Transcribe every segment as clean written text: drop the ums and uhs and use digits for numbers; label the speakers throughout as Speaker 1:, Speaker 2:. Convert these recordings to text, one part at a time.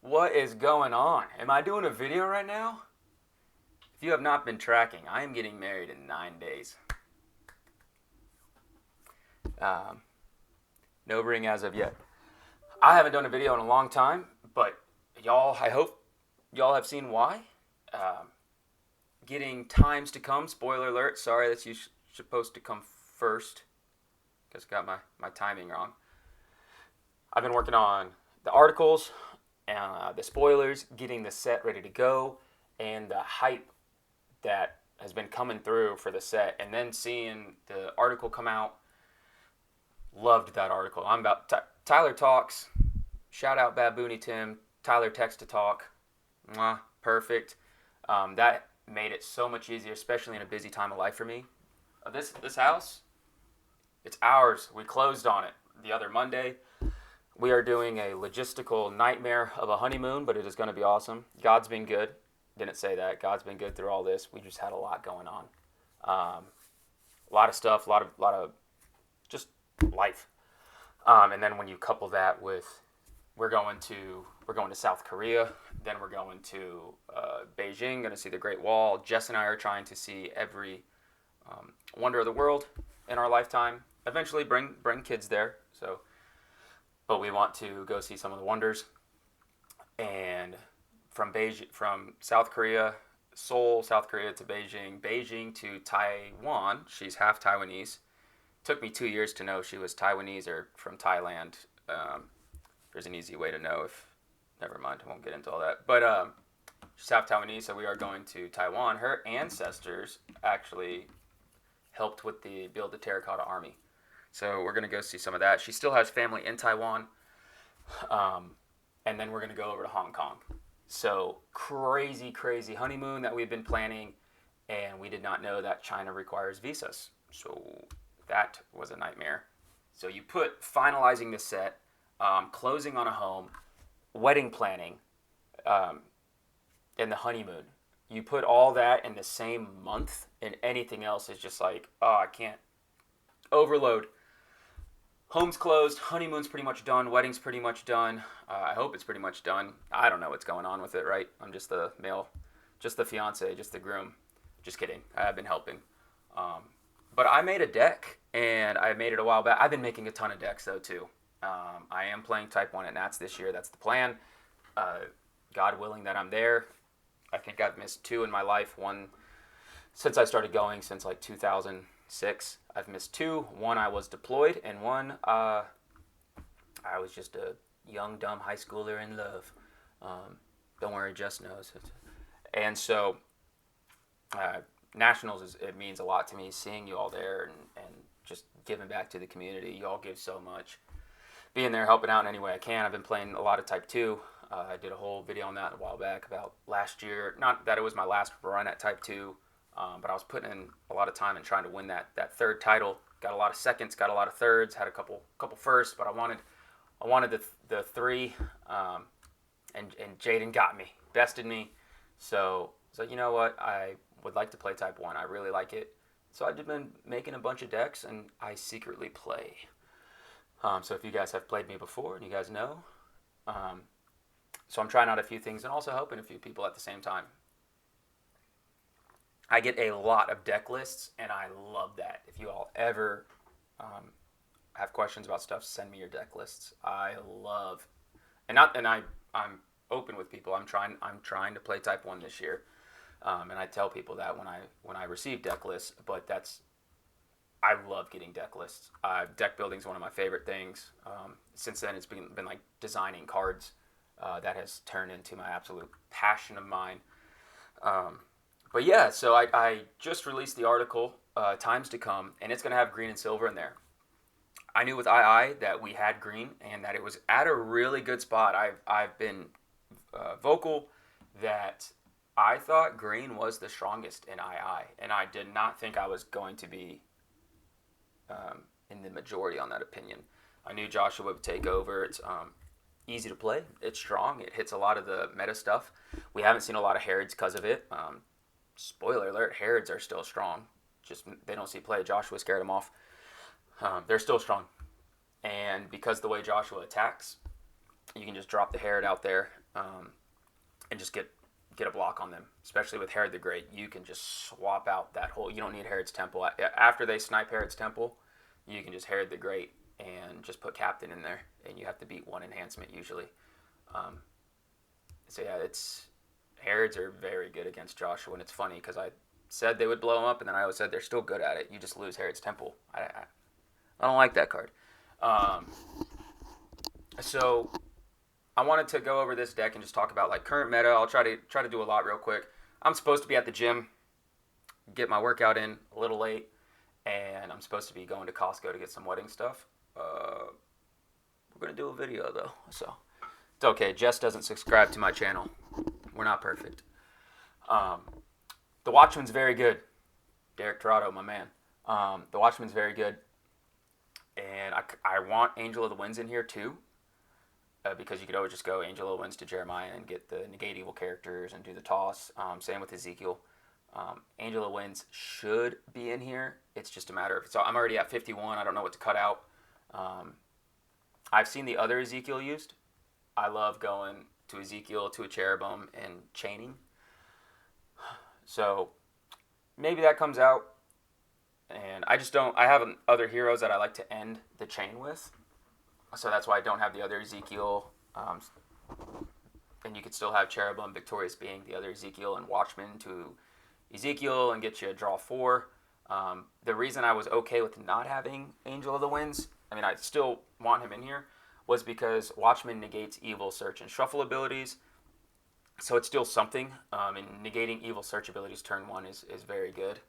Speaker 1: What is going on? Am I doing a video right now? If you have not been tracking, I am getting married in 9 days. Um, no ring as of yet. I haven't done a video in a long time, but I hope y'all have seen why. Um, Getting times to come, spoiler alert, sorry that's supposed to come first, because I got my timing wrong. I've been working on the articles, the spoilers, getting the set ready to go, and the hype that has been coming through for the set, and then seeing the article come out. Loved that article. I'm about Tyler talks. Shout out Baboony Tim. Tyler text to talk. Mwah, perfect. That made it so much easier, especially in a busy time of life for me. This house, it's ours. We closed on it the other Monday. We are doing a logistical nightmare of a honeymoon, but it is going to be awesome. God's been good. Didn't say that. God's been good through all this. We just had a lot going on. A lot of stuff, a lot of just life. And then when you couple that with we're going to South Korea, then we're going to Beijing, going to see the Great Wall. Jess and I are trying to see every wonder of the world in our lifetime. Eventually, bring kids there. But we want to go see some of the wonders. And from South Korea, Seoul, South Korea to Beijing, Beijing to Taiwan. She's half Taiwanese. Took me 2 years to know she was Taiwanese or from Thailand. There's an easy way to know if. Never mind, I won't get into all that. But she's half Taiwanese, so we are going to Taiwan. Her ancestors actually helped with build the Terracotta Army. So we're going to go see some of that. She still has family in Taiwan. And then we're going to go over to Hong Kong. So crazy honeymoon that we've been planning. And we did not know that China requires visas. So that was a nightmare. So you put finalizing the set, closing on a home, wedding planning, and the honeymoon. You put all that in the same month, and anything else is just like, oh, I can't. Overload. Home's closed, honeymoon's pretty much done, wedding's pretty much done. I hope it's pretty much done. I don't know what's going on with it, right? I'm just the male, just the fiance, just the groom. Just kidding. I've been helping. But I made a deck, and I made it a while back. I've been making a ton of decks, though, too. I am playing Type 1 at Nats this year. That's the plan. God willing that I'm there. I think I've missed 2 in my life. One since I started going, since like 2006. I've missed 2. One, I was deployed, and one, I was just a young, dumb high schooler in love. Don't worry, Jess knows. And so, Nationals, it means a lot to me, seeing you all there and just giving back to the community. You all give so much. Being there, helping out in any way I can. I've been playing a lot of Type 2. I did a whole video on that a while back about last year. Not that it was my last run at Type 2, but I was putting in a lot of time and trying to win that third title. Got a lot of seconds, got a lot of thirds, had a couple firsts, but I wanted the 3, and Jaden got me, bested me. So you know what, I would like to play Type 1. I really like it. So I've been making a bunch of decks, and I secretly play. So if you guys have played me before and you guys know, so I'm trying out a few things and also helping a few people at the same time. I get a lot of deck lists, and I love that. If you all ever have questions about stuff, send me your deck lists. I love, I'm open with people. I'm trying to play Type 1 this year, and I tell people that when I receive deck lists. But I love getting deck lists. Deck building is one of my favorite things. Since then, it's been like designing cards. That has turned into my absolute passion of mine. But yeah, so I just released the article, Times to Come, and it's going to have green and silver in there. I knew with II that we had green and that it was at a really good spot. I've been vocal that I thought green was the strongest in II, and I did not think I was going to be in the majority on that opinion. I knew Joshua would take over. It's easy to play. It's strong. It hits a lot of the meta stuff. We haven't seen a lot of Harrods because of it. Spoiler alert, Harrods are still strong. Just they don't see play. Joshua scared them off. They're still strong. And because the way Joshua attacks, you can just drop the Herod out there and just get a block on them. Especially with Herod the Great, you can just swap out that whole. You don't need Herod's Temple. After they snipe Herod's Temple, you can just Herod the Great and just put Captain in there, and you have to beat one enhancement usually. So yeah, Herods are very good against Joshua, and it's funny because I said they would blow him up, and then I always said they're still good at it. You just lose Herod's Temple. I don't like that card. So I wanted to go over this deck and just talk about like current meta. I'll try to do a lot real quick. I'm supposed to be at the gym, get my workout in a little late, and I'm supposed to be going to Costco to get some wedding stuff. We're gonna do a video though, so it's okay. Jess doesn't subscribe to my channel. We're not perfect. The Watchman's very good. Derek Torado, my man. The Watchman's very good, and I want Angel of the Winds in here too. Because you could always just go Angel of the Winds to Jeremiah and get the negate evil characters and do the toss. Same with Ezekiel. Angel of the Winds should be in here. It's just a matter of... So I'm already at 51. I don't know what to cut out. I've seen the other Ezekiel used. I love going to Ezekiel, to a cherubim, and chaining. So maybe that comes out. And I just don't... I have other heroes that I like to end the chain with. So that's why I don't have the other Ezekiel. And you could still have Cherubim Victorious being the other Ezekiel and Watchman to Ezekiel and get you a draw 4. The reason I was okay with not having Angel of the Winds, I mean, I still want him in here, was because Watchman negates evil search and shuffle abilities. So it's still something. And negating evil search abilities turn 1 is very good.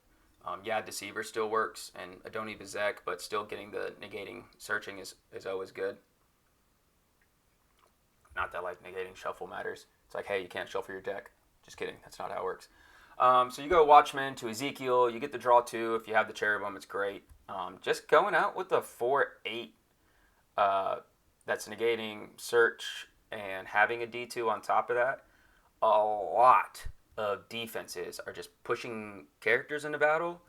Speaker 1: Yeah, Deceiver still works, and Adoni Bezek, but still getting the negating searching is always good. Not that, like, negating shuffle matters. It's like, hey, you can't shuffle your deck. Just kidding. That's not how it works. So you go Watchman to Ezekiel. You get the draw 2. If you have the Cherubim, it's great. Just going out with the 4-8 that's negating search and having a D2 on top of that, a lot of defenses are just pushing characters into battle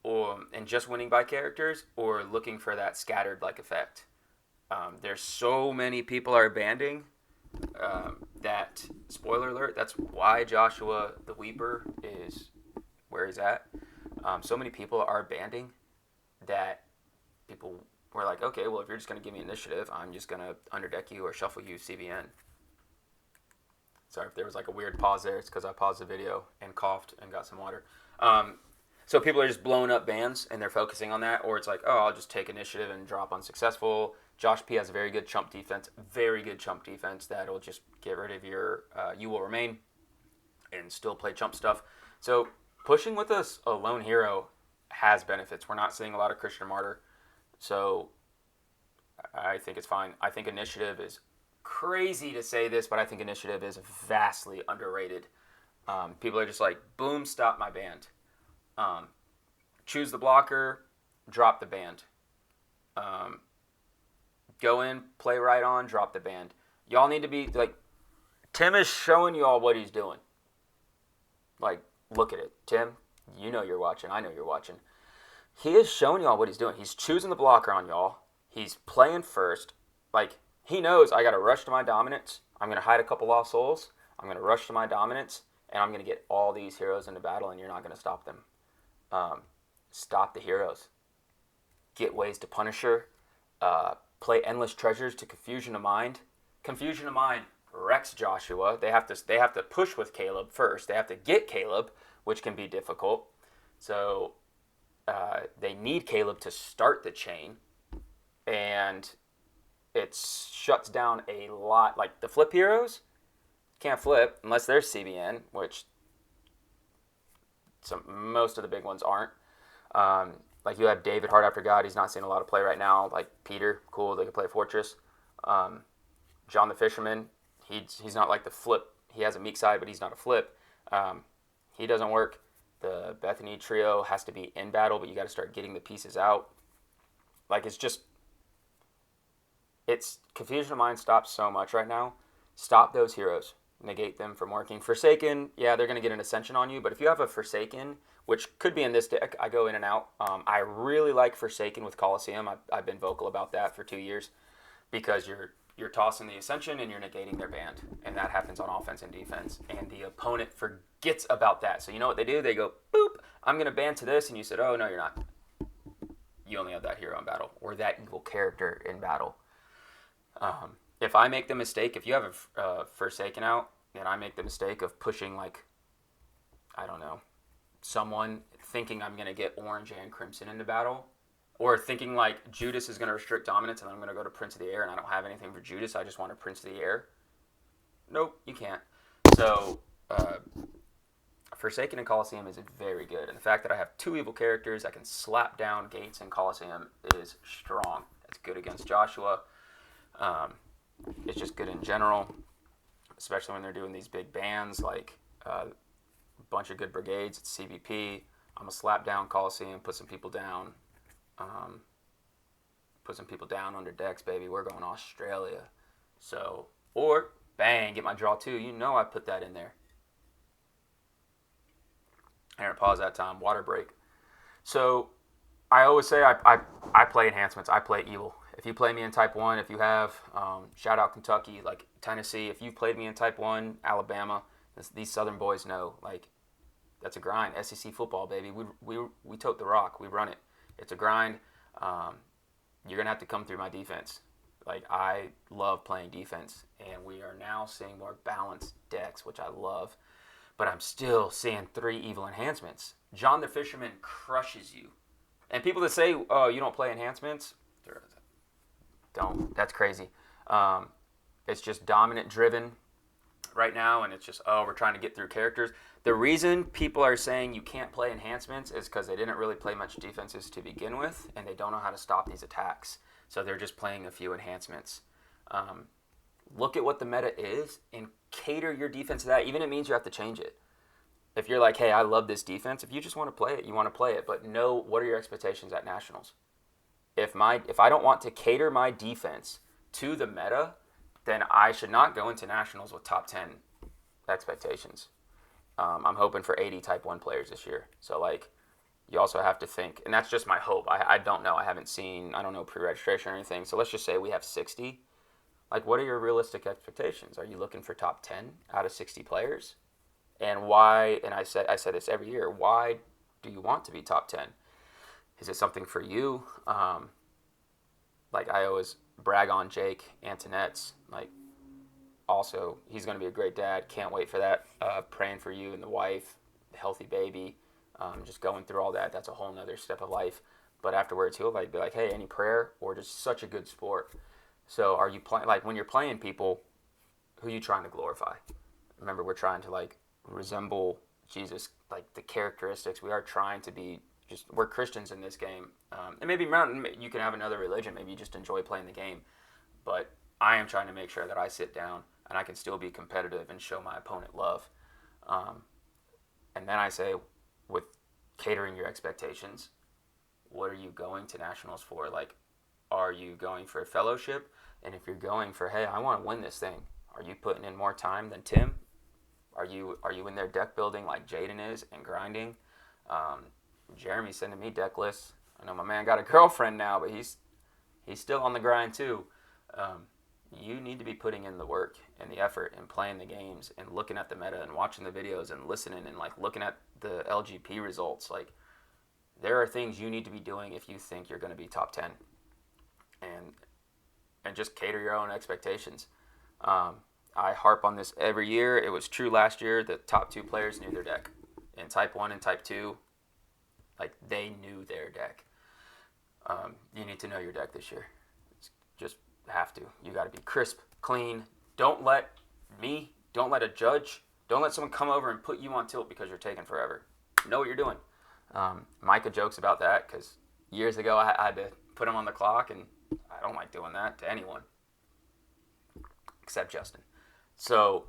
Speaker 1: and just winning by characters or looking for that scattered like effect. There's so many people are banding that, spoiler alert, that's why Joshua the Weeper is where he's at. So many people are banding that people were like, okay, well, if you're just going to give me initiative, I'm just going to underdeck you or shuffle you CVN. Sorry if there was like a weird pause there. It's because I paused the video and coughed and got some water. So people are just blowing up bans and they're focusing on that. Or it's like, oh, I'll just take initiative and drop unsuccessful. Josh P has a very good chump defense. Very good chump defense that'll just get rid of your You Will Remain and still play chump stuff. So pushing with a lone hero has benefits. We're not seeing a lot of Christian Martyr. So I think it's fine. I think initiative is... crazy to say this, but I think initiative is vastly underrated. People are just like, boom, stop my band. Choose the blocker, drop the band. Go in, play right on, drop the band. Y'all need to be, like, Tim is showing y'all what he's doing. Like, look at it. Tim, you know you're watching. I know you're watching. He is showing y'all what he's doing. He's choosing the blocker on y'all. He's playing first. Like, he knows I got to rush to my dominance. I'm going to hide a couple lost souls. I'm going to rush to my dominance, and I'm going to get all these heroes into battle, and you're not going to stop them. Stop the heroes. Get ways to Punisher. Play Endless Treasures to Confusion of Mind. Confusion of Mind wrecks Joshua. They have to push with Caleb first. They have to get Caleb, which can be difficult. So they need Caleb to start the chain, and it shuts down a lot. Like, the flip heroes can't flip unless they're CBN, which most of the big ones aren't. Like, you have David, Heart After God. He's not seeing a lot of play right now. Like, Peter, cool, they can play Fortress. John the Fisherman, he's not like the flip. He has a meek side, but he's not a flip. He doesn't work. The Bethany trio has to be in battle, but you got to start getting the pieces out. Like, it's Confusion of Mind stops so much right now. Stop those heroes. Negate them from working. Forsaken, yeah, they're going to get an Ascension on you, but if you have a Forsaken, which could be in this deck, I go in and out. I really like Forsaken with Colosseum. I've been vocal about that for 2 years because you're you're tossing the Ascension and you're negating their band. And that happens on offense and defense. And the opponent forgets about that. So you know what they do? They go, boop, I'm going to ban to this. And you said, oh, no, you're not. You only have that hero in battle or that evil character in battle. If I make the mistake, if you have a Forsaken out, and I make the mistake of pushing, like, I don't know, someone thinking I'm going to get Orange and Crimson into battle, or thinking like Judas is going to restrict dominance and I'm going to go to Prince of the Air and I don't have anything for Judas, I just want a Prince of the Air. Nope, you can't. So, Forsaken and Colosseum is very good. And the fact that I have 2 evil characters that can slap down Gates and Colosseum is strong. It's good against Joshua. It's just good in general, especially when they're doing these big bans, like a bunch of good brigades. It's CBP. I'm going to slap down Colosseum, put some people down. Put some people down under decks, baby. We're going Australia. So, or bang, get my draw 2. You know I put that in there. Aaron, pause that time. Water break. So, I always say I play enhancements. I play evil. If you play me in Type 1, if you have, shout out Kentucky, like Tennessee. If you've played me in Type 1, Alabama, these Southern boys know, like, that's a grind. SEC football, baby. We tote the rock. We run it. It's a grind. You're going to have to come through my defense. Like, I love playing defense, and we are now seeing more balanced decks, which I love. But I'm still seeing 3 evil enhancements. John the Fisherman crushes you. And people that say, oh, you don't play enhancements, don't. That's crazy. It's just dominant driven right now, and it's just, oh, we're trying to get through characters. The reason people are saying you can't play enhancements is because they didn't really play much defenses to begin with, and they don't know how to stop these attacks. So they're just playing a few enhancements. Look at what the meta is and cater your defense to that. Even if it means you have to change it. If you're like, hey, I love this defense, if you just want to play it, you want to play it. But know what are your expectations at Nationals. If I don't want to cater my defense to the meta, then I should not go into Nationals with top 10 expectations. I'm hoping for 80 Type 1 players this year. So, like, you also have to think, and that's just my hope. I don't know. I haven't seen, I don't know, pre-registration or anything. So let's just say we have 60. Like, what are your realistic expectations? Are you looking for top 10 out of 60 players? And why, and I said this every year, why do you want to be top 10? Is it something for you? Like, I always brag on Jake Antonette's, like, also, he's going to be a great dad. Can't wait for that. Praying for you and the wife, the healthy baby, just going through all that. That's a whole nother step of life. But afterwards, he'll be like, hey, any prayer? Or just such a good sport. So are you playing, like, when you're playing people, who are you trying to glorify? Remember, we're trying to, like, resemble Jesus, like, the characteristics. We are trying to be we're Christians in this game. And maybe you can have another religion. Maybe you just enjoy playing the game. But I am trying to make sure that I sit down and I can still be competitive and show my opponent love. And then I say, with catering your expectations, what are you going to Nationals for? Like, are you going for a fellowship? And if you're going for, hey, I want to win this thing, are you putting in more time than Tim? Are you in there deck building like Jaden is and grinding? Jeremy's sending me deck lists. I know my man got a girlfriend now, but he's still on the grind too. You need to be putting in the work and the effort and playing the games and looking at the meta and watching the videos and listening and, like, looking at the LGP results. Like, there are things you need to be doing if you think you're going to be top 10. And just cater your own expectations. I harp on this every year. It was true last year. The top 2 players knew their deck. In Type 1 and Type 2, like, they knew their deck. You need to know your deck this year. Just have to. You got to be crisp, clean. Don't let a judge, don't let someone come over and put you on tilt because you're taking forever. Know what you're doing. Micah jokes about that because years ago I had to put him on the clock, and I don't like doing that to anyone except Justin. So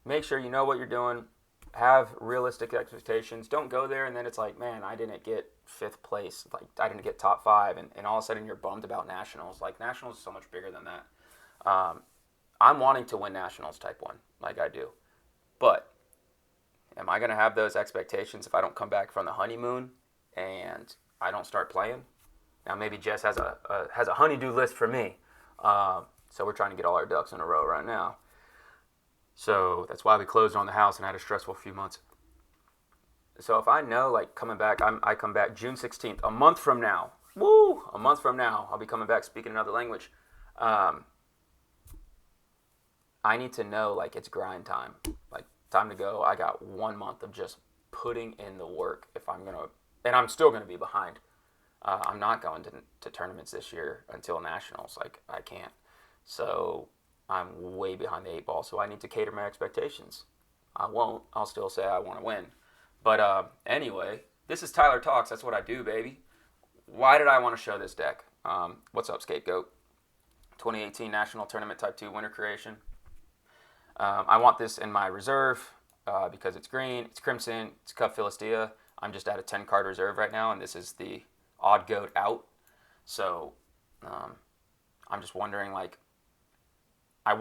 Speaker 1: make sure you know what you're doing. Have realistic expectations. Don't go there and then it's like, man, I didn't get 5th place. Like, I didn't get top 5, and all of a sudden you're bummed about Nationals. Like, Nationals is so much bigger than that. I'm wanting to win Nationals Type 1, like I do. But am I going to have those expectations if I don't come back from the honeymoon and I don't start playing? Now, maybe Jess has a honeydew list for me. So we're trying to get all our ducks in a row right now. So that's why we closed on the house and had a stressful few months. So if I know, like, coming back, I come back June 16th, a month from now. Woo! A month from now, I'll be coming back speaking another language. I need to know, like, it's grind time. Like, time to go. I got 1 month of just putting in the work if I'm going to, and I'm still going to be behind. I'm not going to tournaments this year until nationals. Like, I can't. So I'm way behind the 8 ball, so I need to cater my expectations. I won't. I'll still say I want to win. But anyway, this is Tyler Talks. That's what I do, baby. Why did I want to show this deck? What's up, Scapegoat? 2018 National Tournament Type 2 Winter Creation. I want this in my reserve because it's green, it's crimson, it's Cup Philistia. I'm just at a 10-card reserve right now, and this is the odd goat out. So I'm just wondering, like, I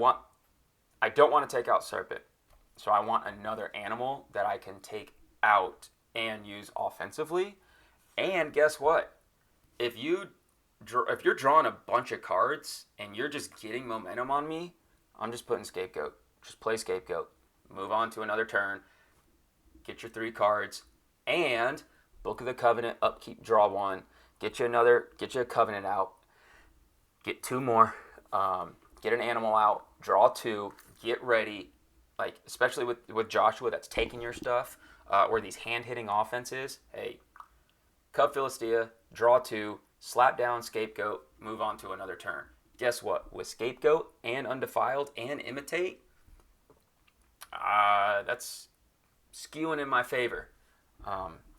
Speaker 1: don't want to take out Serpent. So I want another animal that I can take out and use offensively. And guess what? If you're drawing a bunch of cards and you're just getting momentum on me, I'm just putting Scapegoat. Just play Scapegoat. Move on to another turn. Get your 3 cards. And Book of the Covenant, upkeep, draw 1. Get you a Covenant out. Get 2 more. Get an animal out. Draw 2. Get ready. Like, especially with Joshua that's taking your stuff, or these hand-hitting offenses. Hey, Cup Philistia, draw 2, slap down Scapegoat, move on to another turn. Guess what? With Scapegoat and Undefiled and Imitate, that's skewing in my favor.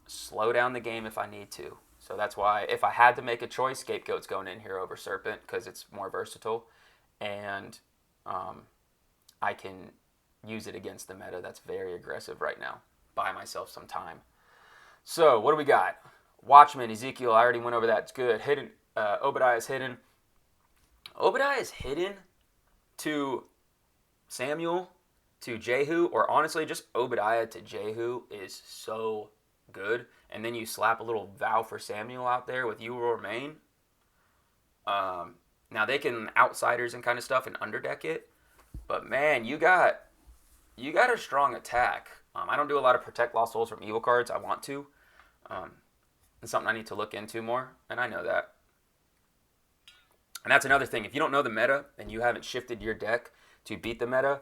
Speaker 1: Slow down the game if I need to. So that's why if I had to make a choice, Scapegoat's going in here over Serpent because it's more versatile. And I can use it against the meta that's very aggressive right now. Buy myself some time. So what do we got? Watchman, Ezekiel, I already went over that. It's good. Hidden. Obadiah is hidden. Obadiah is hidden to Samuel, to Jehu, or honestly just Obadiah to Jehu is so good. And then you slap a little vow for Samuel out there with You Will Remain. Now they can outsiders and kind of stuff and underdeck it. But man, you got a strong attack. I don't do a lot of Protect Lost Souls from evil cards. I want to. It's something I need to look into more, and I know that. And that's another thing. If you don't know the meta and you haven't shifted your deck to beat the meta,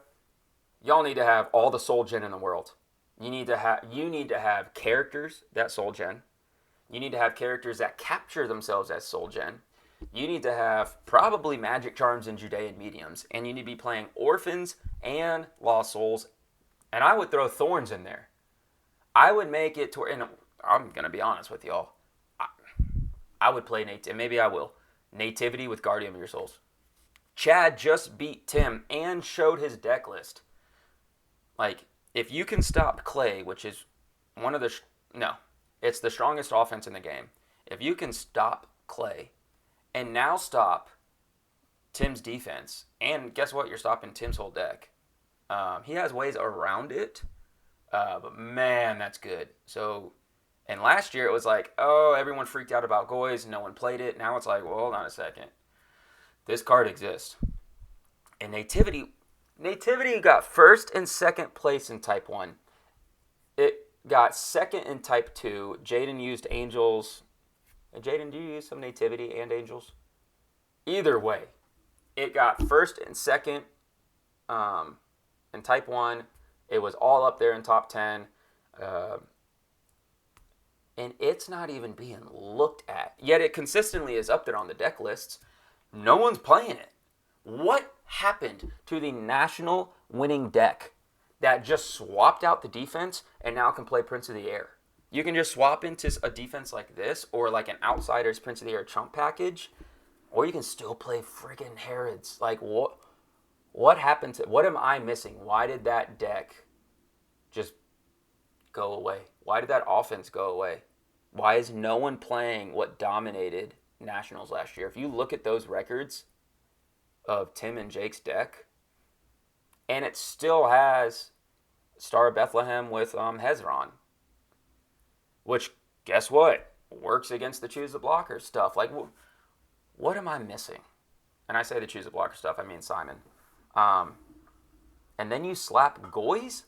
Speaker 1: y'all need to have all the soul gen in the world. You need to have characters that soul gen. You need to have characters that capture themselves as soul gen. You need to have probably magic charms and Judean mediums, and you need to be playing orphans and lost souls. And I would throw thorns in there. I would make it to where, and I'm gonna be honest with y'all, I would play and maybe I will. Nativity with Guardian of Your Souls. Chad just beat Tim and showed his deck list. Like, if you can stop Clay, which is one of the... it's the strongest offense in the game. If you can stop Clay and now stop Tim's defense, and guess what? You're stopping Tim's whole deck. He has ways around it, but man, that's good. So... And last year it was like, oh, everyone freaked out about Goys and no one played it. Now it's like, well, hold on a second. This card exists. And Nativity got first and second place in Type 1. It got second in Type 2. Jaden used Angels. Jaden, do you use some Nativity and Angels? Either way, it got first and second in Type 1. It was all up there in top 10. And it's not even being looked at. Yet it consistently is up there on the deck lists. No one's playing it. What happened to the national winning deck that just swapped out the defense and now can play Prince of the Air? You can just swap into a defense like this or like an Outsiders Prince of the Air chump package, or you can still play friggin' Herods. Like, what happened to... What am I missing? Why did that deck just go away? Why did that offense go away? Why is no one playing what dominated Nationals last year? If you look at those records of Tim and Jake's deck, and it still has Star of Bethlehem with Hezron, which, guess what? Works against the Choose the Blocker stuff. Like, what am I missing? and I say the choose a blocker stuff, I mean Simon. And then you slap Goys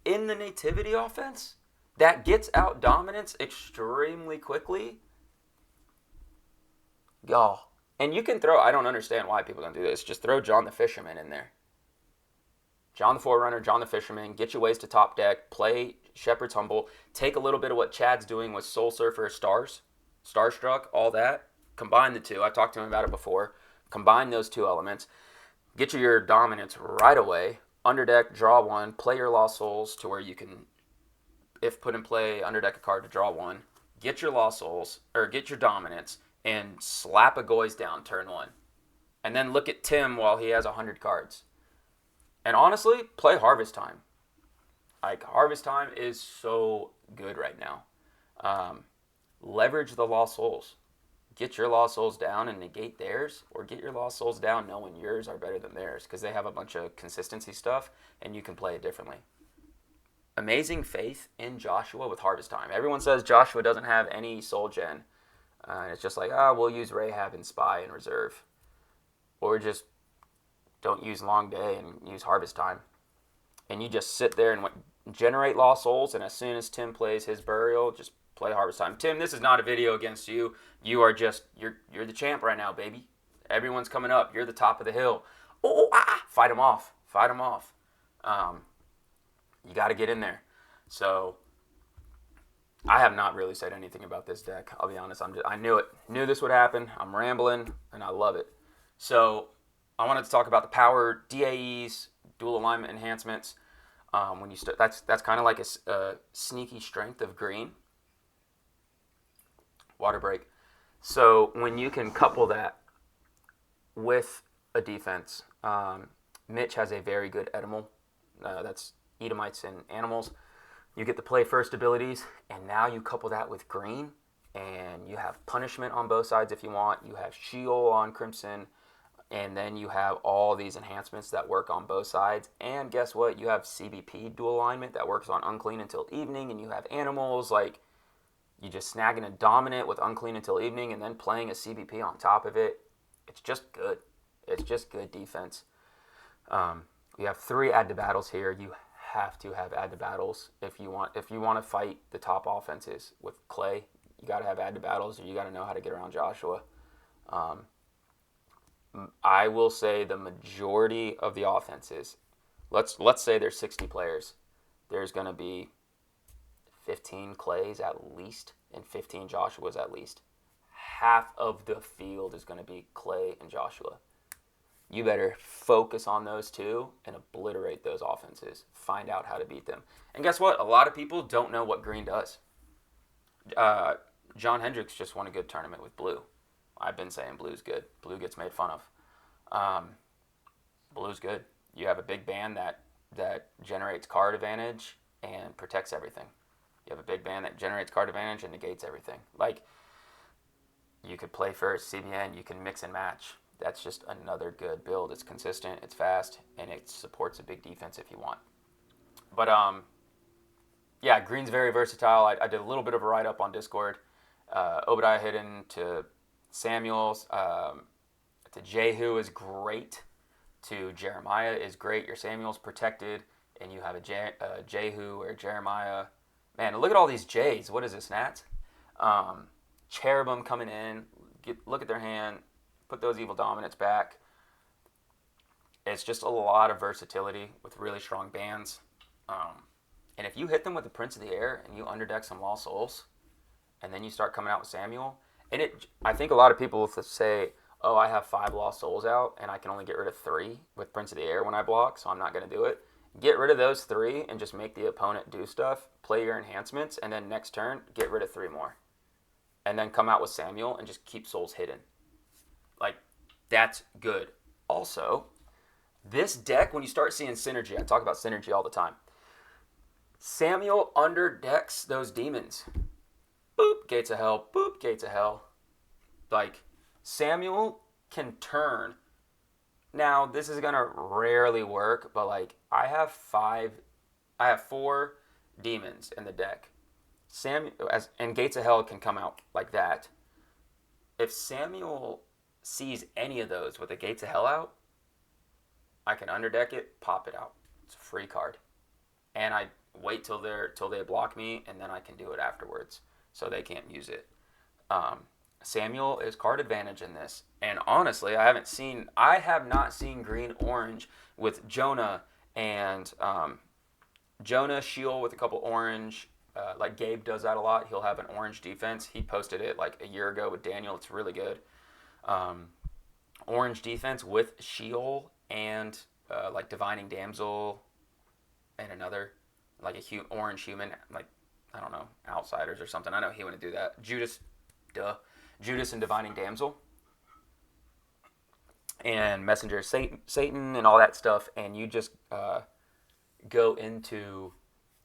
Speaker 1: in the nativity offense that gets out dominance extremely quickly. Y'all. And you can throw, I don't understand why people don't do this, just throw John the Fisherman in there. John the Forerunner, John the Fisherman, get your ways to top deck, play Shepherd's Humble, take a little bit of what Chad's doing with Soul Surfer Stars, Starstruck, all that. Combine the two. I've talked to him about it before. Combine those two elements. Get your dominance right away. Underdeck, draw one, play your Lost Souls to where you can, if put in play, underdeck a card to draw one. Get your Lost Souls, or get your dominance, and slap a Goys down turn one. And then look at Tim while he has 100 cards. And honestly, play Harvest Time. Like, Harvest Time is so good right now. Leverage the Lost Souls. Get your Lost Souls down and negate theirs, or get your Lost Souls down knowing yours are better than theirs, because they have a bunch of consistency stuff, and you can play it differently. Amazing faith in Joshua with Harvest Time. Everyone says Joshua doesn't have any soul gen. And it's just like, we'll use Rahab and Spy in reserve. Or just don't use Long Day and use Harvest Time. And you just sit there and generate Lost Souls, and as soon as Tim plays his Burial, just play Harvest Time. Tim, this is not a video against you. You are just, you're the champ right now, baby. Everyone's coming up. You're the top of the hill. Fight them off. Fight them off. You got to get in there. So I have not really said anything about this deck. I'll be honest. I knew it. Knew this would happen. I'm rambling, and I love it. So I wanted to talk about the power DAEs, dual alignment enhancements. When you that's kind of like a sneaky strength of green. Water break. So when you can couple that with a defense, Mitch has a very good Edimal. That's Edomites and animals. You get the play first abilities, and now you couple that with green, and you have punishment on both sides if you want. You have Sheol on Crimson, and then you have all these enhancements that work on both sides. And guess what? You have CBP dual alignment that works on Unclean until evening, and you have animals like you just snagging a dominant with Unclean until evening and then playing a CBP on top of it. It's just good. It's just good defense. You have 3 add to battles here. You have to have add to battles if you want to fight the top offenses with Clay. You got to have add to battles, or you got to know how to get around Joshua. I will say the majority of the offenses, let's say there's 60 players, there's going to be 15 Clays at least and 15 Joshuas at least. Half of the field is going to be Clay and Joshua. You better focus on those two and obliterate those offenses. Find out how to beat them. And guess what? A lot of people don't know what green does. John Hendricks just won a good tournament with blue. I've been saying blue's good. Blue gets made fun of. Blue's good. You have a big band that generates card advantage and protects everything. You have a big band that generates card advantage and negates everything. Like, you could play first, CBN, you can mix and match. That's just another good build. It's consistent, it's fast, and it supports a big defense if you want. But, yeah, green's very versatile. I did a little bit of a write-up on Discord. Obadiah Hidden to Samuels, to Jehu is great, to Jeremiah is great. Your Samuel's protected, and you have a Jehu or Jeremiah. Man, look at all these J's. What is this, Nats? Cherubim coming in. Look at their hand. Put those evil dominants back. It's just a lot of versatility with really strong bands. And if you hit them with the Prince of the Air and you underdeck some Lost Souls, and then you start coming out with Samuel, and I think a lot of people will say, oh, I have 5 Lost Souls out, and I can only get rid of 3 with Prince of the Air when I block, so I'm not going to do it. Get rid of those 3 and just make the opponent do stuff, play your enhancements, and then next turn, get rid of 3 more. And then come out with Samuel and just keep souls hidden. Like, that's good. Also, this deck, when you start seeing synergy, I talk about synergy all the time. Samuel underdecks those demons. Boop, Gates of Hell. Boop, Gates of Hell. Like, Samuel can turn. Now, this is going to rarely work, but, like, I have 4 demons in the deck. And Gates of Hell can come out like that. If Samuel sees any of those with the Gates of Hell out, I can underdeck it, pop it out. It's a free card. And I wait till they block me, and then I can do it afterwards, so they can't use it. Samuel is card advantage in this, and honestly, I have not seen green orange with Jonah and Jonah Shield with a couple orange. Like Gabe does that a lot. He'll have an orange defense. He posted it like a year ago with Daniel. It's really good. Orange defense with Shield and like Divining Damsel and another like orange human, like I don't know, Outsiders or something. I know he wouldn't do that. Judas and Divining Damsel and Messenger Satan and all that stuff, and you just go into,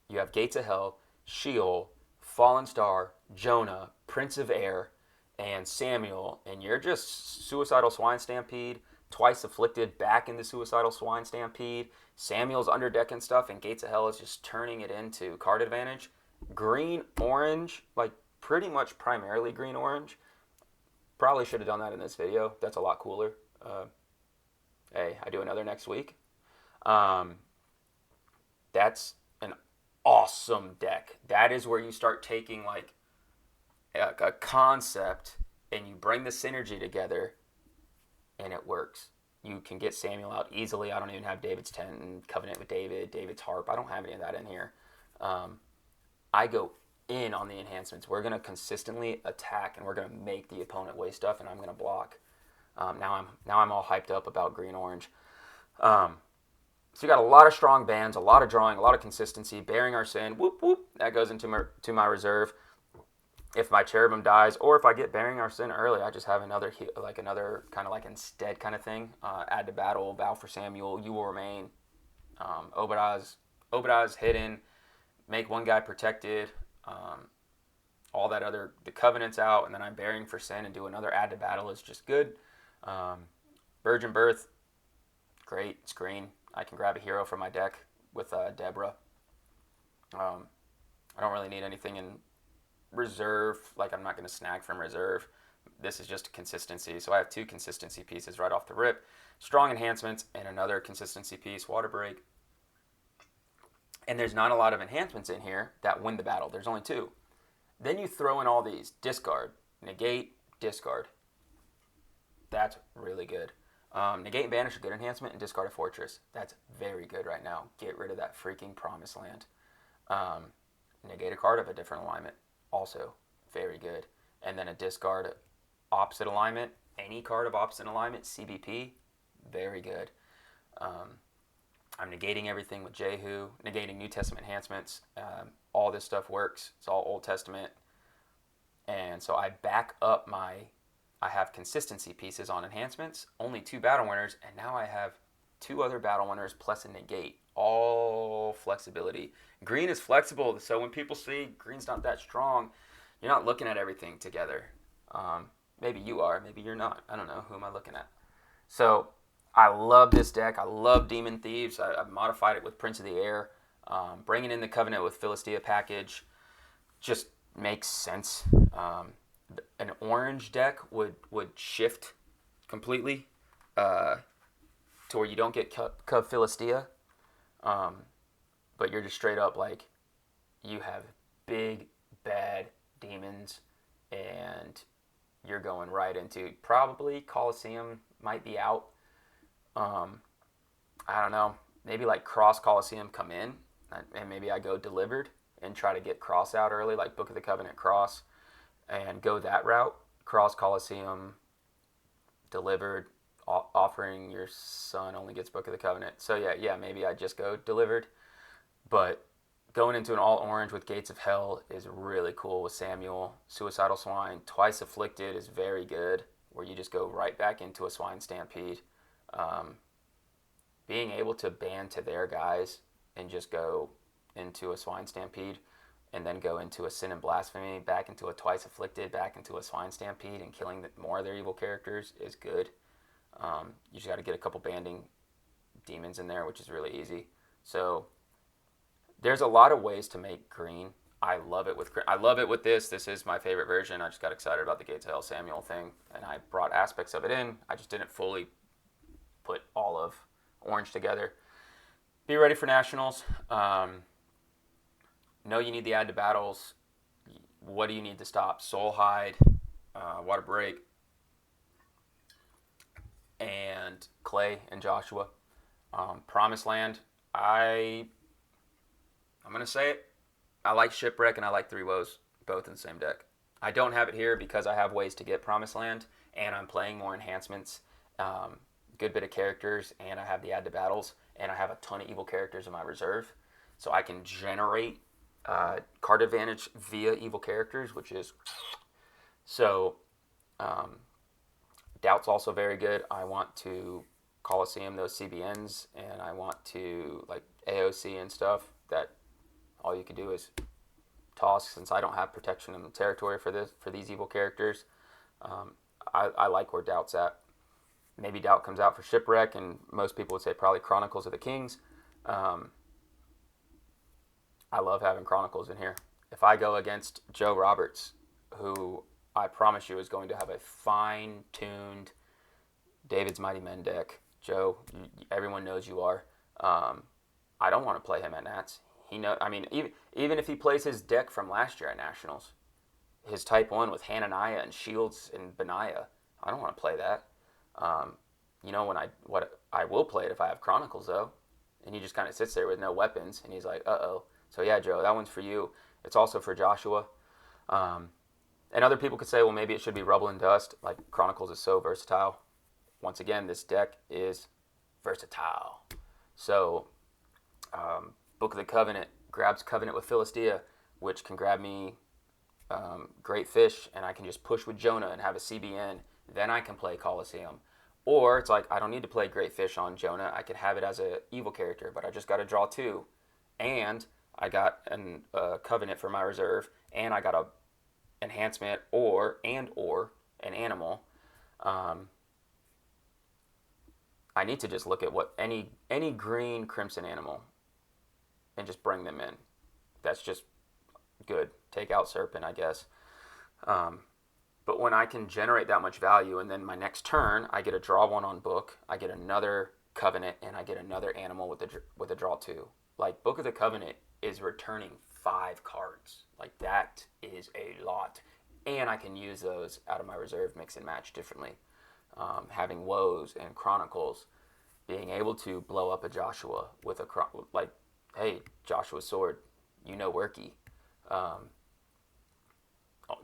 Speaker 1: you have Gates of Hell, Sheol, Fallen Star, Jonah, Prince of Air, and Samuel, and you're just Suicidal Swine Stampede, Twice Afflicted back into Suicidal Swine Stampede. Samuel's underdecking stuff, and Gates of Hell is just turning it into card advantage. Green, orange, like pretty much primarily green, orange. Probably should have done that in this video. That's a lot cooler. Hey, I do another next week. That's an awesome deck. That is where you start taking like a concept and you bring the synergy together, and it works. You can get Samuel out easily. I don't even have David's Tent, Covenant with David, David's Harp. I don't have any of that in here. I go in on the enhancements. We're going to consistently attack, and we're going to make the opponent waste stuff, and I'm going to block. Now I'm all hyped up about green-orange. So you got a lot of strong bands, a lot of drawing, a lot of consistency. Bearing Our Sin, whoop, whoop. That goes into my reserve. If my Cherubim dies, or if I get Bearing Our Sin early, I just have another kind of like instead kind of thing. Add to battle, bow for Samuel, you will remain. Obadiah's hidden, make one guy protected. All that other, the Covenant's out, and then I'm Bearing for Sin and do another add to battle is just good. Virgin Birth, great, it's green. I can grab a hero from my deck with Deborah. I don't really need anything in reserve, like I'm not going to snag from reserve. This is just a consistency, so I have two consistency pieces right off the rip. Strong enhancements and another consistency piece, Water Break. And there's not a lot of enhancements in here that win the battle. There's only two. Then you throw in all these. Discard, negate, discard. That's really good. Negate and banish a good enhancement, and discard a fortress. That's very good right now. Get rid of that freaking Promised Land. Negate a card of a different alignment. Also very good. And then a discard opposite alignment. Any card of opposite alignment, CBP, very good. I'm negating everything with Jehu, negating New Testament enhancements. All this stuff works. It's all Old Testament. And so I back up I have consistency pieces on enhancements, only 2 battle winners, and now I have 2 other battle winners plus a negate. All flexibility. Green is flexible, so when people see green's not that strong, you're not looking at everything together. Maybe you are, maybe you're not. I don't know. Who am I looking at? So I love this deck. I love Demon Thieves. I've modified it with Prince of the Air. Bringing in the Covenant with Philistia package just makes sense. An orange deck would shift completely to where you don't get Cub Philistia, but you're just straight up like you have big, bad demons, and you're going right into probably Colosseum might be out. I don't know. Maybe like Cross Colosseum come in, and maybe I go Delivered and try to get Cross out early, like Book of the Covenant Cross, and go that route. Cross Colosseum, Delivered, offering your son only gets Book of the Covenant. So yeah, maybe I just go Delivered. But going into an all orange with Gates of Hell is really cool with Samuel. Suicidal Swine, Twice Afflicted is very good, where you just go right back into a Swine Stampede. Being able to ban to their guys and just go into a Swine Stampede and then go into a Sin and Blasphemy, back into a Twice Afflicted, back into a Swine Stampede, and killing more of their evil characters is good. You just got to get a couple banding demons in there, which is really easy. So there's a lot of ways to make green. I love it with this. This is my favorite version. I just got excited about the Gates of Hell Samuel thing, and I brought aspects of it in. I just didn't fully put all of Orange together. Be ready for Nationals. Know you need the add to battles. What do you need to stop? Soul Hide, Water Break, and Clay and Joshua. Promised Land. I'm gonna say it. I like Shipwreck and I like Three Woes, both in the same deck. I don't have it here because I have ways to get Promised Land, and I'm playing more enhancements, good bit of characters, and I have the add to battles, and I have a ton of evil characters in my reserve, so I can generate card advantage via evil characters, which is so. Doubt's also very good. I want to Coliseum those CBNs, and I want to like AOC and stuff. That all you can do is toss, since I don't have protection in the territory for these evil characters. I like where Doubt's at. Maybe Doubt comes out for Shipwreck, and most people would say probably Chronicles of the Kings. I love having Chronicles in here. If I go against Joe Roberts, who I promise you is going to have a fine-tuned David's Mighty Men deck. Joe, everyone knows you are. I don't want to play him at Nats. Even if he plays his deck from last year at Nationals, his Type 1 with Hananiah and Shields and Benaiah, I don't want to play that. What I will play it if I have Chronicles, though. And he just kind of sits there with no weapons, and he's like, uh-oh. So yeah, Joe, that one's for you. It's also for Joshua. And other people could say, well, maybe it should be Rubble and Dust. Like, Chronicles is so versatile. Once again, this deck is versatile. So, Book of the Covenant grabs Covenant with Philistia, which can grab me Great Fish, and I can just push with Jonah and have a CBN. Then I can play Coliseum. Or it's like, I don't need to play Great Fish on Jonah. I can have it as an evil character, but I just got to draw 2. And I got a Covenant for my reserve, and I got a enhancement or an animal. I need to just look at what any green crimson animal and just bring them in. That's just good. Take out Serpent, I guess. But when I can generate that much value, and then my next turn I get a draw 1 on Book, I get another Covenant, and I get another animal with a draw 2. Like, Book of the Covenant is returning 5 cards. Like, that is a lot. And I can use those out of my reserve, mix and match differently. Having Woes and Chronicles, being able to blow up a Joshua with hey, Joshua's sword, Worky.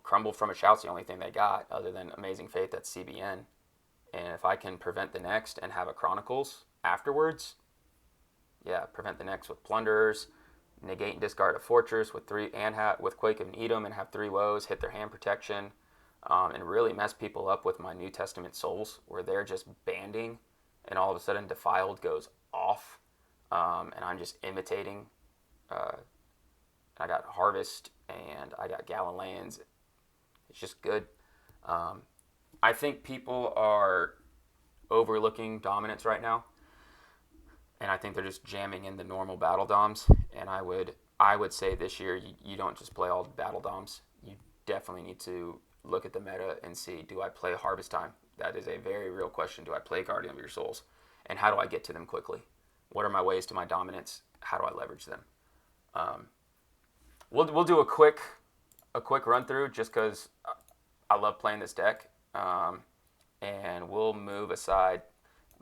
Speaker 1: Crumble from a Shout's the only thing they got, other than Amazing Faith, that's CBN. And if I can prevent the next and have a Chronicles afterwards, yeah, prevent the next with Plunderers, negate and discard a Fortress with with Quake of Edom, and have 3 Woes, hit their hand protection, and really mess people up with my New Testament Souls, where they're just banding, and all of a sudden Defiled goes off, and I'm just imitating. I got Harvest, and I got Galileans. It's just good. I think people are overlooking dominance right now, and I think they're just jamming in the normal battle doms. And I would say this year you don't just play all battle doms. You definitely need to look at the meta and see, do I play Harvest Time? That is a very real question. Do I play Guardian of Your Souls? And how do I get to them quickly? What are my ways to my dominance? How do I leverage them? We'll do a quick run through, just because I love playing this deck. And we'll move aside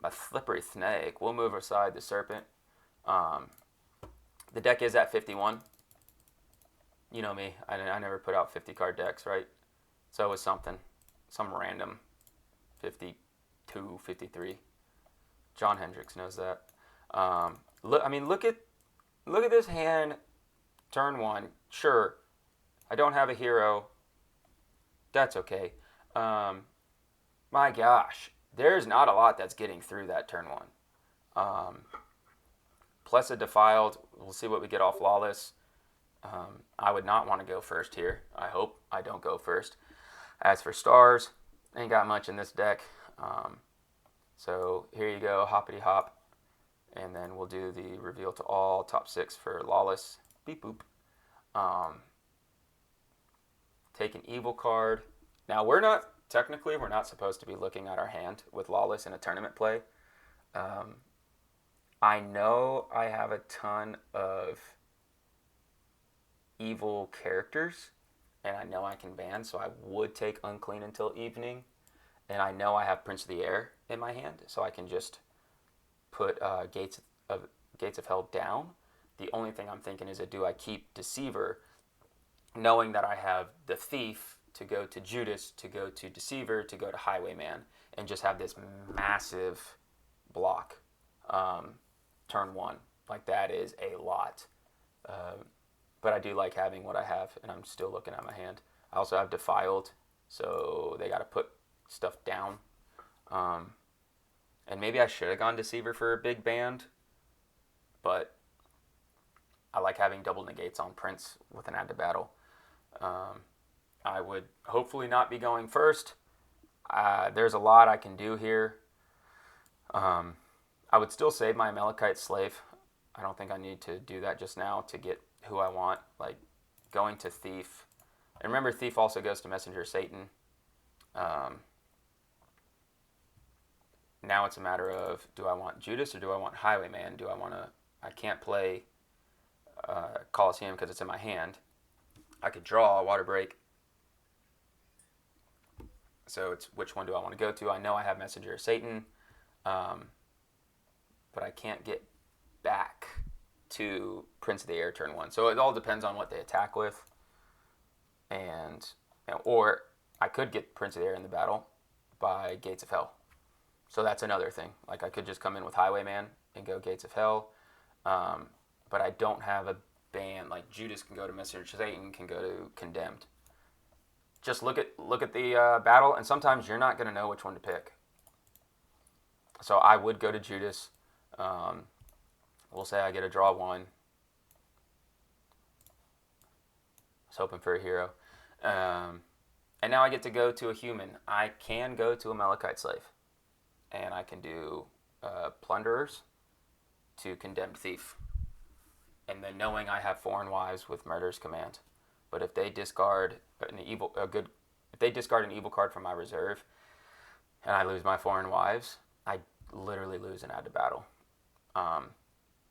Speaker 1: my Slippery Snake. We'll move aside the Serpent. The deck is at 51. You know me. I never put out 50 card decks, right? So it was some random 52, 53. John Hendricks knows that. Look at this hand. Turn 1. Sure, I don't have a hero. That's okay. My gosh, there's not a lot that's getting through that turn 1. Plus a Defiled. We'll see what we get off Lawless. I would not want to go first here. I hope I don't go first. As for stars, ain't got much in this deck. So here you go, hoppity hop. And then we'll do the reveal to all top 6 for Lawless. Beep boop. take an evil card. Now, technically, we're not supposed to be looking at our hand with Lawless in a tournament play. I know I have a ton of evil characters, and I know I can ban, so I would take Unclean until evening. And I know I have Prince of the Air in my hand, so I can just put Gates of Hell down. The only thing I'm thinking is, do I keep Deceiver, knowing that I have the Thief to go to Judas, to go to Deceiver, to go to Highwayman, and just have this massive block turn one. Like, that is a lot. But I do like having what I have, and I'm still looking at my hand. I also have Defiled, so they got to put stuff down. And maybe I should have gone Deceiver for a big band, but I like having double negates on Prince with an add to battle. I would hopefully not be going first. There's a lot I can do here. I would still save my Amalekite Slave. I don't think I need to do that just now to get who I want. Like, going to Thief. And remember, Thief also goes to Messenger Satan. Now it's a matter of, do I want Judas or do I want Highwayman? I can't play Colosseum because it's in my hand. I could draw a Water Break. So it's, which one do I want to go to? I know I have Messenger of Satan, but I can't get back to Prince of the Air turn one. So it all depends on what they attack with. Or I could get Prince of the Air in the battle by Gates of Hell. So that's another thing. Like, I could just come in with Highwayman and go Gates of Hell. But I don't have a ban. Like, Judas can go to Messenger Satan, can go to Condemned. Just look at the battle, and sometimes you're not going to know which one to pick. So I would go to Judas. We'll say I get a draw one. I was hoping for a hero. And now I get to go to a human. I can go to a Amalekite Slave. And I can do Plunderers to Condemned Thief. And then knowing I have Foreign Wives with Murder's Command. But if they discard if they discard an evil card from my reserve, and I lose my Foreign Wives, I literally lose and add to battle. I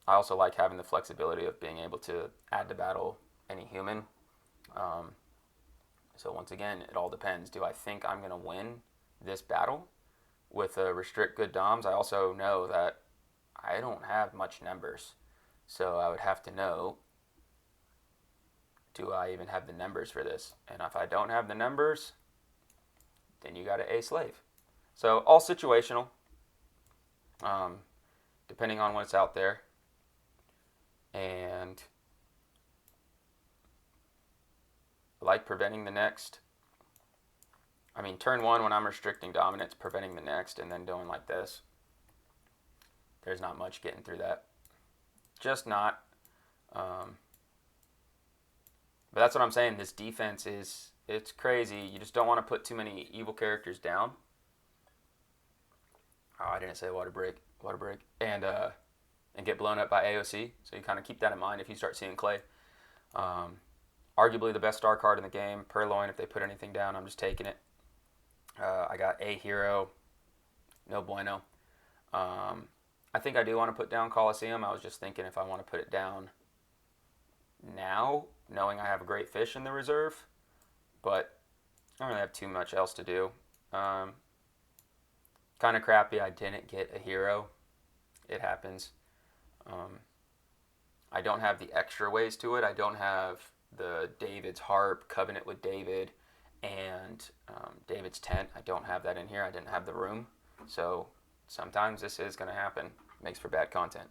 Speaker 1: also like having the flexibility of being able to add to battle any human. So once again, it all depends. Do I think I'm going to win this battle with a restrict good doms? I also know that I don't have much numbers. So I would have to know, do I even have the numbers for this? And if I don't have the numbers, then you got to A Slave. So all situational, depending on what's out there. And like preventing the next. I mean, turn one, when I'm restricting dominance, preventing the next, and then doing like this. There's not much getting through that. Just not. But that's what I'm saying. This defense it's crazy. You just don't want to put too many evil characters down. Oh, I didn't say water break. And get blown up by AOC. So you kind of keep that in mind if you start seeing Clay. Arguably the best star card in the game. Purloin, if they put anything down, I'm just taking it. I got a hero. No bueno. I think I do want to put down Colosseum. I was just thinking if I want to put it down now, knowing I have a great fish in the reserve. But I don't really have too much else to do. Kind of crappy I didn't get a hero. It happens. I don't have the extra ways to it. I don't have the David's Harp, Covenant with David, and David's Tent. I don't have that in here. I didn't have the room. So sometimes this is going to happen. Makes for bad content.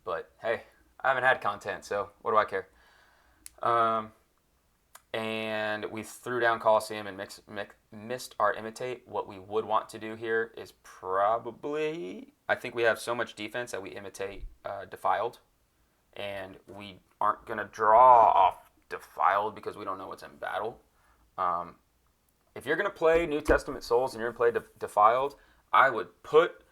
Speaker 1: But hey, I haven't had content, so what do I care? And we threw down Colosseum and missed our Imitate. What we would want to do here is probably, I think we have so much defense that we Imitate Defiled. And we aren't going to draw off Defiled because we don't know what's in battle. If you're going to play New Testament Souls and you're going to play Defiled, I would put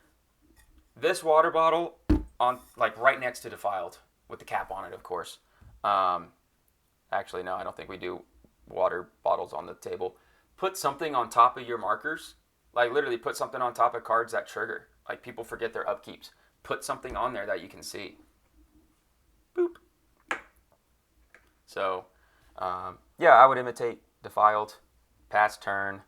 Speaker 1: this water bottle on, like, right next to Defiled with the cap on it, of course. Actually, no, I don't think we do water bottles on the table. Put something on top of your markers. Like literally put something on top of cards that trigger. Like people forget their upkeeps. Put something on there that you can see. Boop. So, yeah, I would imitate Defiled, pass turn,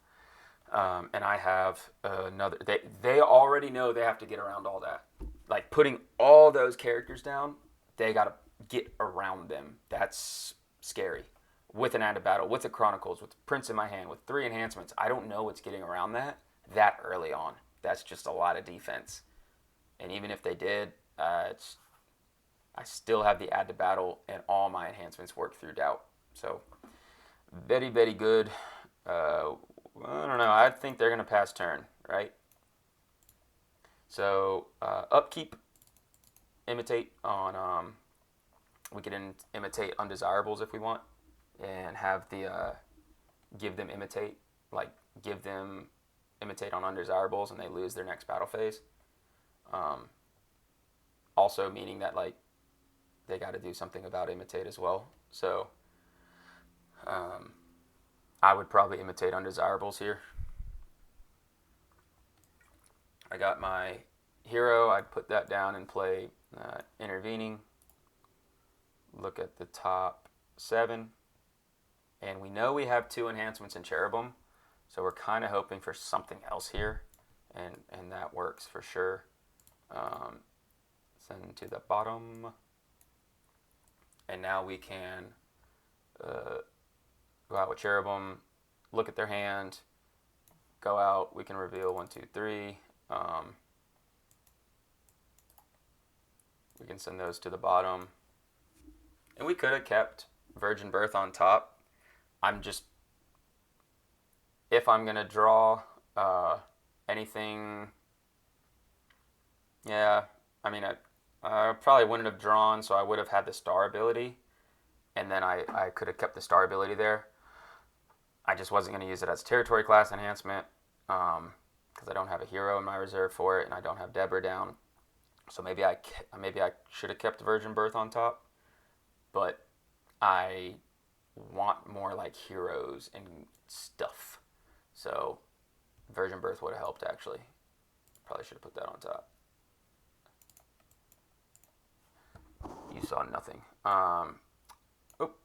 Speaker 1: and I have another. They already know they have to get around all that. Like putting all those characters down, they got to get around them. That's scary. With an Add to Battle, with the Chronicles, with the Prince in my hand, with 3 enhancements, I don't know what's getting around that early on. That's just a lot of defense. And even if they did, I still have the Add to Battle, and all my enhancements work through Doubt. So, very, very good. I don't know. I think they're going to pass turn, right? So, upkeep, imitate on, we can imitate undesirables if we want, and have the, give them imitate, like give them imitate on undesirables and they lose their next battle phase. Also meaning that like they got to do something about imitate as well. So I would probably imitate undesirables here. I got my hero. I'd put that down and play intervening. Look at the top 7. And we know we have 2 enhancements in Cherubim. So we're kind of hoping for something else here. And that works for sure. Send to the bottom. And now we can go out with Cherubim, look at their hand, go out. We can reveal 1, 2, 3. We can send those to the bottom. And we could have kept Virgin Birth on top. If I'm going to draw anything, yeah, I mean, I probably wouldn't have drawn, so I would have had the star ability, and then I could have kept the star ability there. I just wasn't going to use it as territory class enhancement because I don't have a hero in my reserve for it, and I don't have Deborah down. So maybe I should have kept Virgin Birth on top, but I want more like heroes and stuff. So Virgin Birth would have helped actually. Probably should have put that on top. You saw nothing. I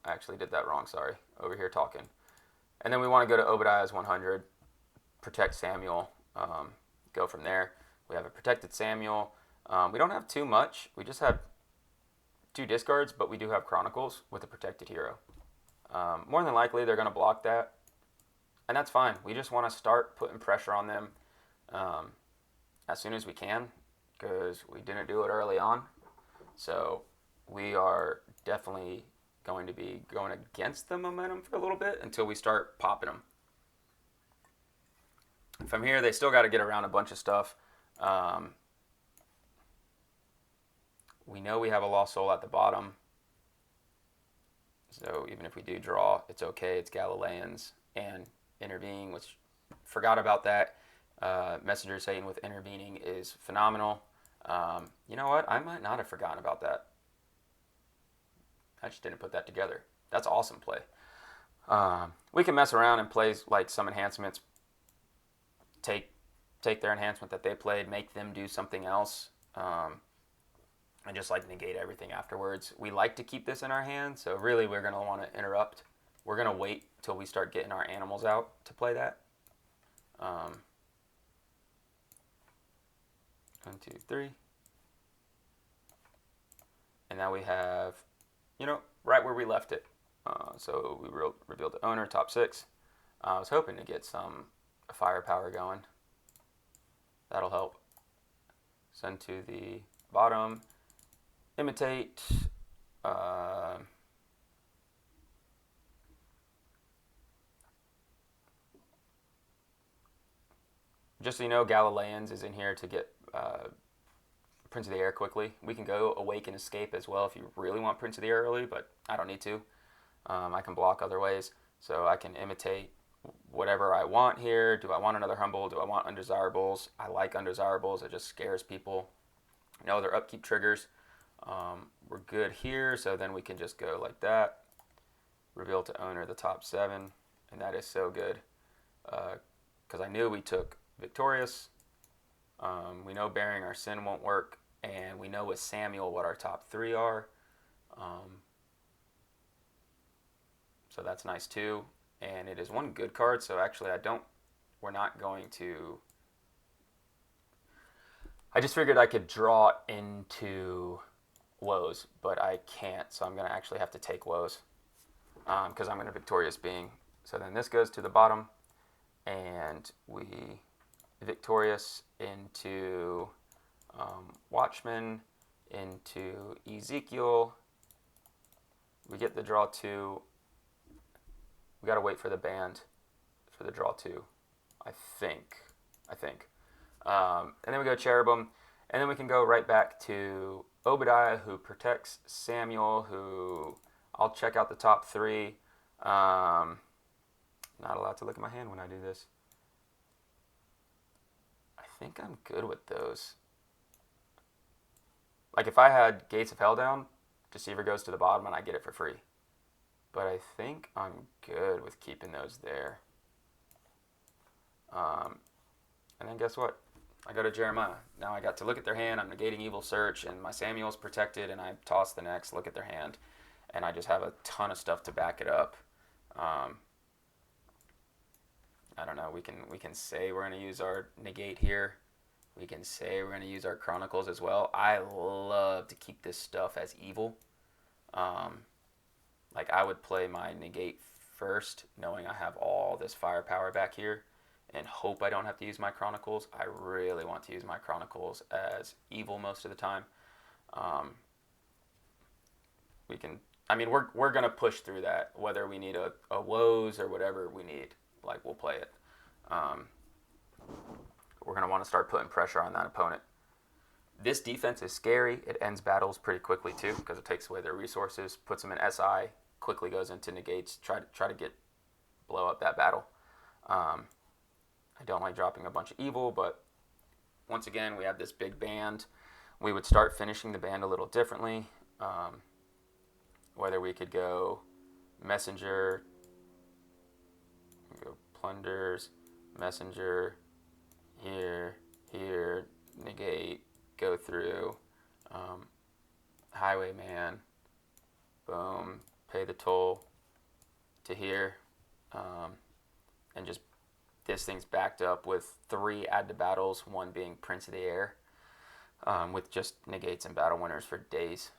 Speaker 1: actually did that wrong. Sorry. Over here talking. And then we want to go to Obadiah's 100, protect Samuel, go from there. We have a protected Samuel. We don't have too much. We just have 2 discards, but we do have Chronicles with a protected hero. More than likely, they're going to block that, and that's fine. We just want to start putting pressure on them as soon as we can because we didn't do it early on. So we are definitely going to be going against the momentum for a little bit until we start popping them. From here, they still got to get around a bunch of stuff. We know we have a Lost Soul at the bottom. So even if we do draw, it's okay. It's Galileans and Intervening, which forgot about that. Messenger Satan with Intervening is phenomenal. You know what? I might not have forgotten about that. I just didn't put that together. That's awesome play. We can mess around and play like some enhancements. Take their enhancement that they played, make them do something else, and just like negate everything afterwards. We like to keep this in our hand, so really we're going to want to interrupt. We're going to wait till we start getting our animals out to play that. 1, 2, 3. And now we have, right where we left it. So we revealed the owner, top 6. I was hoping to get some firepower going. That'll help. Send to the bottom. Imitate. Just so you know, Galileans is in here to get Prince of the Air quickly. We can go Awake and Escape as well if you really want Prince of the Air early, but I don't need to. I can block other ways. So I can imitate whatever I want here. Do I want another Humble? Do I want Undesirables? I like Undesirables. It just scares people. Their upkeep triggers. We're good here, so then we can just go like that. reveal to owner the top 7, and that is so good. Because I knew we took Victorious. We know Bearing Our Sin won't work, and we know with Samuel what our top 3 are. So that's nice too. And it is one good card, so actually we're not going to... I just figured I could draw into Woes, but I can't, so I'm going to actually have to take Woes because I'm going to Victorious Being. So then this goes to the bottom, and we Victorious into Watchman, into Ezekiel. We get the draw 2. We got to wait for the band for the draw 2, I think. And then we go Cherubim, and then we can go right back to Obadiah, who protects Samuel, who I'll check out the top 3. Not allowed to look at my hand when I do this. I think I'm good with those. Like if I had Gates of Hell down, Deceiver goes to the bottom and I get it for free. But I think I'm good with keeping those there. And then guess what? I go to Jeremiah. Now I got to look at their hand. I'm negating Evil Search, and my Samuel's protected, and I toss the next, look at their hand, and I just have a ton of stuff to back it up. I don't know. We can say we're going to use our negate here. We can say we're going to use our Chronicles as well. I love to keep this stuff as evil. Like I would play my negate first, knowing I have all this firepower back here, and hope I don't have to use my Chronicles. I really want to use my Chronicles as evil most of the time. We're gonna push through that, whether we need a Woes or whatever we need. Like we'll play it. We're gonna want to start putting pressure on that opponent. This defense is scary. It ends battles pretty quickly too, because it takes away their resources, puts them in SI, quickly goes into negates, try to blow up that battle. I don't like dropping a bunch of evil, but once again, we have this big band. We would start finishing the band a little differently. Whether we could go Messenger, go Plunders, Messenger, here, negate, go through, Highwayman, boom, pay the toll to here, and just this thing's backed up with 3 add to battles, 1 being Prince of the Air, with just negates and battle winners for days.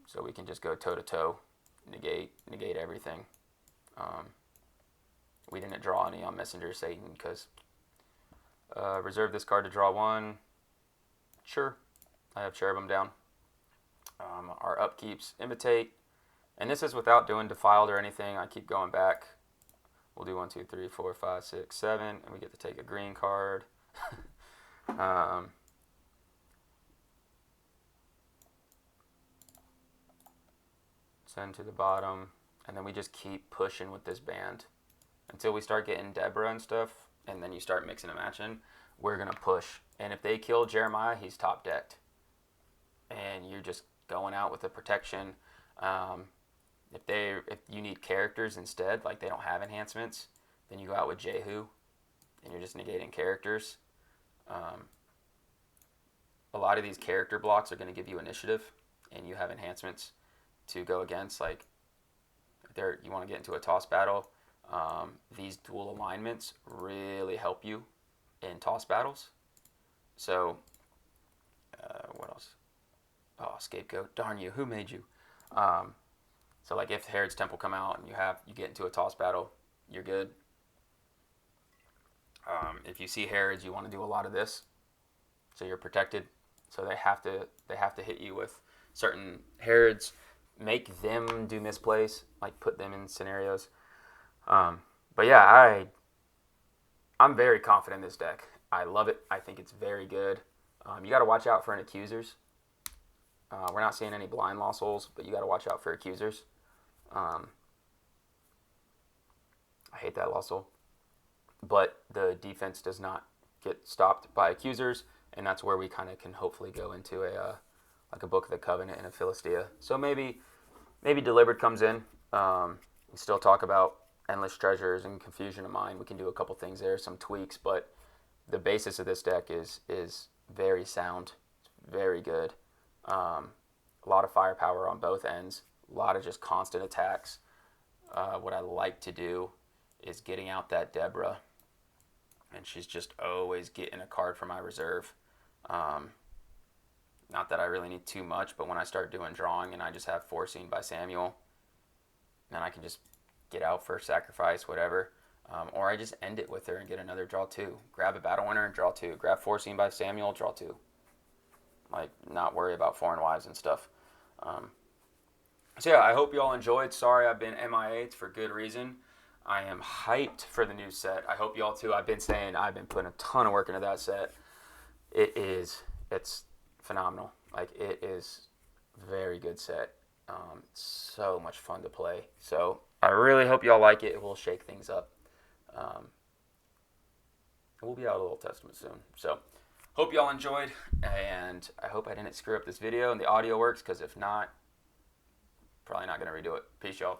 Speaker 1: So we can just go toe to toe, negate everything. We didn't draw any on Messenger Satan because reserve this card to draw 1. Sure, I have Cherubim down. Our upkeeps imitate, and this is without doing defiled or anything. I keep going back. We'll do 1, 2, 3, 4, 5, 6, 7, and we get to take a green card. Send to the bottom, and then we just keep pushing with this band until we start getting Deborah and stuff, and then you start mixing and matching. We're gonna push, and if they kill Jeremiah, he's top decked, and you're just going out with the protection. If you need characters instead, like they don't have enhancements, then you go out with Jehu, and you're just negating characters. A lot of these character blocks are going to give you initiative, and you have enhancements to go against. Like, you want to get into a toss battle, these dual alignments really help you in toss battles. So, what else? Oh, Scapegoat. Darn you. Who made you? So like if Herod's Temple come out and you get into a toss battle, you're good. If you see Herod's, you want to do a lot of this, so you're protected. So they have to hit you with certain Herod's, make them do misplays, like put them in scenarios. But yeah, I'm very confident in this deck. I love it. I think it's very good. You got to watch out for an Accusers. We're not seeing any blind Lost Souls, but you got to watch out for Accusers. I hate that Lost Soul. But the defense does not get stopped by Accusers, and that's where we kind of can hopefully go into a Book of the Covenant and a Philistia. So maybe Delivered comes in. can still talk about Endless Treasures and Confusion of Mind. We can do a couple things there, some tweaks, but the basis of this deck is very sound. It's very good. A lot of firepower on both ends. A lot of just constant attacks. What I like to do is getting out that Deborah, and she's just always getting a card for my reserve. Not that I really need too much, but when I start doing drawing and I just have Foreseen by Samuel, then I can just get out for sacrifice, whatever. Or I just end it with her and get another draw 2. Grab a Battle Winner and draw 2. Grab Foreseen by Samuel, draw 2. Like, not worry about Foreign Wives and stuff. So yeah, I hope you all enjoyed. Sorry I've been MIA. It's for good reason. I am hyped for the new set. I hope y'all too. I've been putting a ton of work into that set. It's phenomenal. Like, it is a very good set. So much fun to play. So I really hope y'all like it. It will shake things up. We'll be out of the Old Testament soon. So hope y'all enjoyed, and I hope I didn't screw up this video and the audio works, because if not, probably not going to redo it. Peace, y'all.